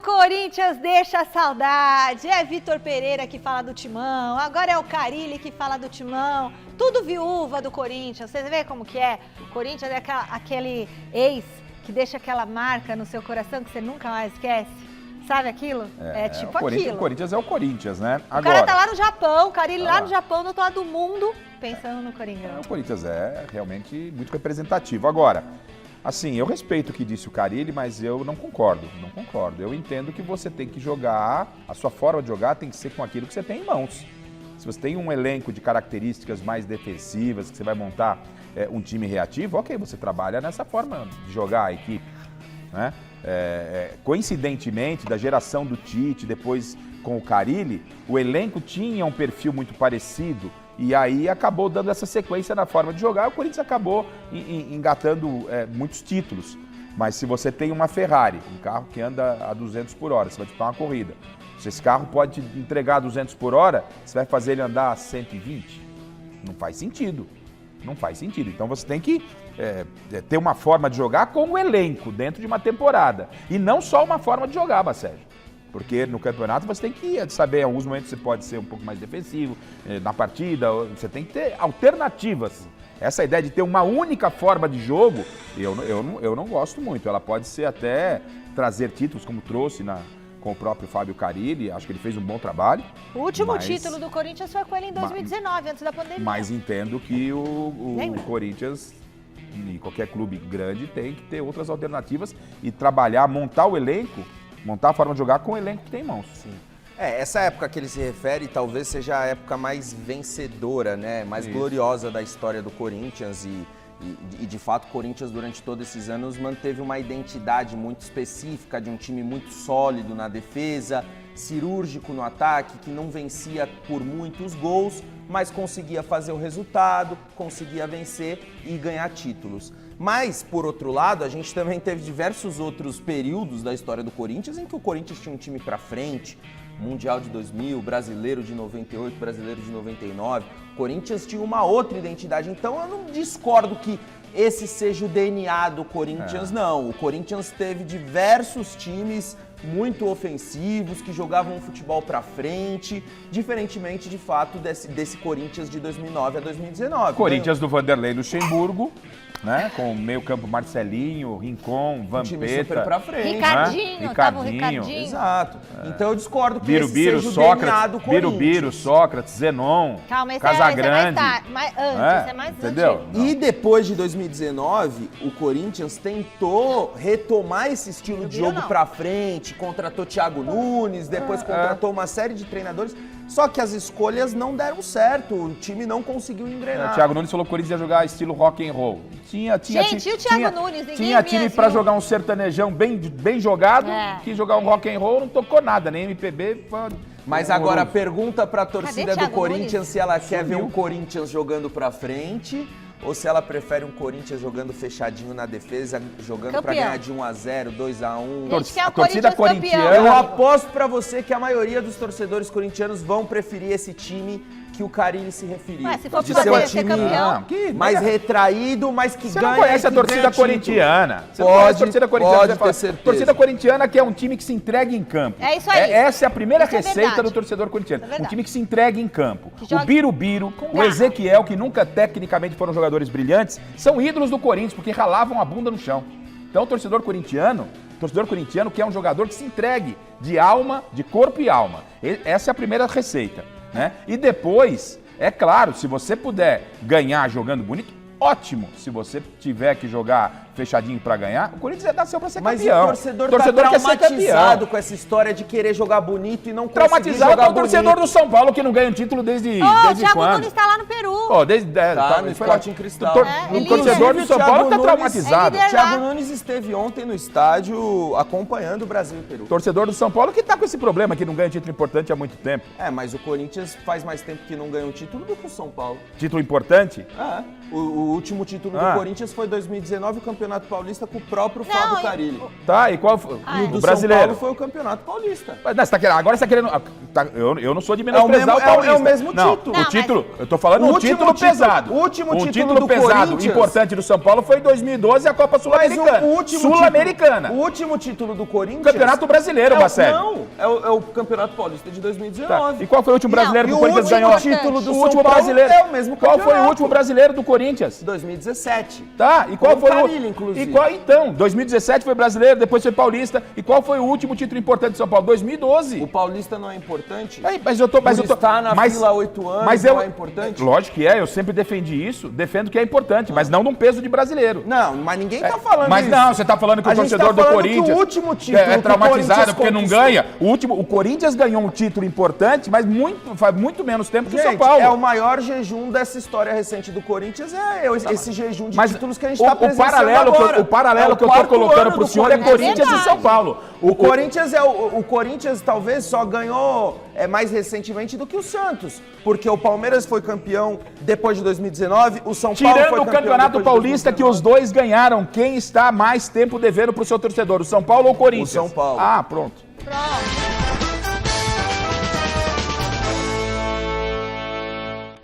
Corinthians deixa saudade. É Vitor Pereira que fala do Timão, agora é o Carille que fala do Timão. Tudo viúva do Corinthians. Você vê como que é? O Corinthians é aquele ex que deixa aquela marca no seu coração que você nunca mais esquece. Sabe aquilo? É tipo aquilo. O Corinthians é o Corinthians, né? O cara tá lá no Japão, o Carille lá no Japão, do outro lado do mundo, pensando no Coringão. O Corinthians é realmente muito representativo. Agora, assim, eu respeito o que disse o Carille, mas eu não concordo. Eu entendo que você tem que jogar, a sua forma de jogar tem que ser com aquilo que você tem em mãos. Se você tem um elenco de características mais defensivas, que você vai montar um time reativo, ok, você trabalha nessa forma de jogar a equipe, né? Coincidentemente, da geração do Tite, depois com o Carille, o elenco tinha um perfil muito parecido e aí acabou dando essa sequência na forma de jogar. O Corinthians acabou engatando muitos títulos. Mas se você tem uma Ferrari, um carro que anda a 200 por hora, você vai disputar uma corrida. Se esse carro pode te entregar a 200 por hora, você vai fazer ele andar a 120? Não faz sentido. Não faz sentido. Então você tem que ter uma forma de jogar com o elenco dentro de uma temporada. E não só uma forma de jogar, Bacégio. Porque no campeonato você tem que saber, em alguns momentos você pode ser um pouco mais defensivo, na partida, você tem que ter alternativas. Essa ideia de ter uma única forma de jogo, eu não gosto muito. Ela pode ser até trazer títulos, como trouxe com o próprio Fábio Carille, acho que ele fez um bom trabalho. O último título do Corinthians foi com ele em 2019, antes da pandemia. Mas entendo que o Corinthians e qualquer clube grande tem que ter outras alternativas e trabalhar, montar o elenco, montar a forma de jogar com o elenco que tem em mãos. Sim. Essa época que ele se refere talvez seja a época mais vencedora, né? Mais gloriosa da história do Corinthians e de fato o Corinthians durante todos esses anos manteve uma identidade muito específica de um time muito sólido na defesa, cirúrgico no ataque, que não vencia por muitos gols, mas conseguia fazer o resultado, conseguia vencer e ganhar títulos. Mas, por outro lado, a gente também teve diversos outros períodos da história do Corinthians em que o Corinthians tinha um time pra frente, Mundial de 2000, Brasileiro de 98, Brasileiro de 99. O Corinthians tinha uma outra identidade, então eu não discordo que esse seja o DNA do Corinthians, não. O Corinthians teve diversos times muito ofensivos, que jogavam um futebol pra frente, diferentemente, de fato, desse Corinthians de 2009 a 2019. Corinthians do Vanderlei Luxemburgo, né? Com o meio-campo Marcelinho, Rincon, Vampeta. Um time super pra frente. Ricardinho. Tava o Ricardinho. Exato. Então eu discordo que Birubiru, esse seja o DNA do Corinthians. Birubiru, Sócrates, Zenon, Calma, esse Casagrande. é mais entendeu? antigo. E depois de 2019, o Corinthians tentou retomar esse estilo de jogo pra frente, contratou Thiago Nunes, depois contratou uma série de treinadores, só que as escolhas não deram certo, o time não conseguiu engrenar. O Thiago Nunes falou que o Corinthians ia jogar estilo rock and roll. Gente, e o Thiago Nunes? Ninguém tinha time via, pra viu? jogar um sertanejão bem jogado, que jogar um rock and roll não tocou nada, nem MPB. Mas agora pergunta pra torcida do Corinthians Nunes? se ela quer ver um Corinthians jogando pra frente ou se ela prefere um Corinthians jogando fechadinho na defesa, jogando pra ganhar de 1-0, 2-1. Gente, que é o A torcida Corinthians corintiana. Eu aposto pra você que a maioria dos torcedores corintianos vão preferir esse time que o Carille se referiu. Ué, se for de pra ser um ser time campeão. mais retraído, mas que Você ganha. não conhece a torcida corintiana. Você não conhece a torcida corintiana. Pode ter certeza. Torcida corintiana que é um time que se entrega em campo. É isso aí. Essa é a primeira Isso é receita verdade. do torcedor corintiano. É Um verdade. time que se entrega em campo. Que joga O Birubiru, com o garra. Ezequiel, que nunca tecnicamente foram jogadores brilhantes, são ídolos do Corinthians, porque ralavam a bunda no chão. Então o torcedor corintiano quer um jogador que se entregue de alma, de corpo e alma. Essa é a primeira receita, né? E depois, é claro, se você puder ganhar jogando bonito, ótimo. Se você tiver que jogar fechadinho pra ganhar, o Corinthians nasceu pra ser Mas campeão. o torcedor tá quer ser traumatizado campeão. com essa história de querer jogar bonito e não conseguir Traumatizado jogar é o torcedor bonito. do São Paulo que não ganha um título desde O Thiago quando? Nunes tá lá no Peru. Tá no ele foi lá. Sporting Cristal. ele- O torcedor do Inclusive, São o Thiago Paulo tá Nunes traumatizado. é líder. Thiago lá. Nunes esteve ontem no estádio acompanhando o Brasil e o Peru. Torcedor do São Paulo que tá com esse problema, que não ganha título importante há muito tempo. Mas o Corinthians faz mais tempo que não ganha um título do que o São Paulo. Título importante? O último título do Corinthians foi 2019, o campeonato Campeonato Paulista com o próprio Não, Fábio e- Carille. Tá, e qual foi? Ah, E é. o do O brasileiro. São Paulo foi o Campeonato Paulista. Mas, não, agora você tá querendo. Eu não sou de menosprezar o mesmo- Paulista. é o mesmo não, título. O Não, título, eu tô falando O o último título título- pesado. o último Um título do pesado Corinthians. importante do São Paulo foi em 2012 a Copa Sul-Americana. Sul-Americana. O último título do Corinthians. Campeonato Brasileiro, Marcelo. Não, é o Campeonato Paulista de 2019. Tá. E qual foi o último brasileiro E que o o Corinthians último ganhou? título do O São último Paulo brasileiro. é o mesmo Qual foi o campeonato. último brasileiro do Corinthians? 2017. Tá, e qual Com o foi Carille, o inclusive. E qual então? 2017 foi brasileiro, depois foi paulista. E qual foi o último título importante de São Paulo? 2012. O Paulista não é importante? Mas eu tô, Por estar na fila há 8 anos, mas não é importante? Lógico que é, eu sempre defendi isso, defendo que é importante, mas não num peso de brasileiro. Não, mas ninguém tá falando Mas isso. não, você tá falando que A o gente torcedor tá do falando que Corinthians o último título é que o traumatizado Corinthians porque não conquistou. ganha. O Corinthians ganhou um título importante, mas faz muito menos tempo que o São Gente, Paulo. é o maior jejum dessa história recente do Corinthians, esse jejum de Mas títulos que a gente o tá presenciando paralelo agora. o paralelo É o que eu tô quarto colocando ano pro do senhor é Corinthians e verdade. São Paulo. O Corinthians talvez só ganhou mais recentemente do que o Santos, porque o Palmeiras foi campeão depois de 2019, o São Paulo foi Tirando o campeão Campeonato depois de Paulista, que 2019. os dois ganharam, quem está mais tempo devendo pro seu torcedor? O São Paulo ou o Corinthians? O São Paulo. Ah, pronto. Pronto.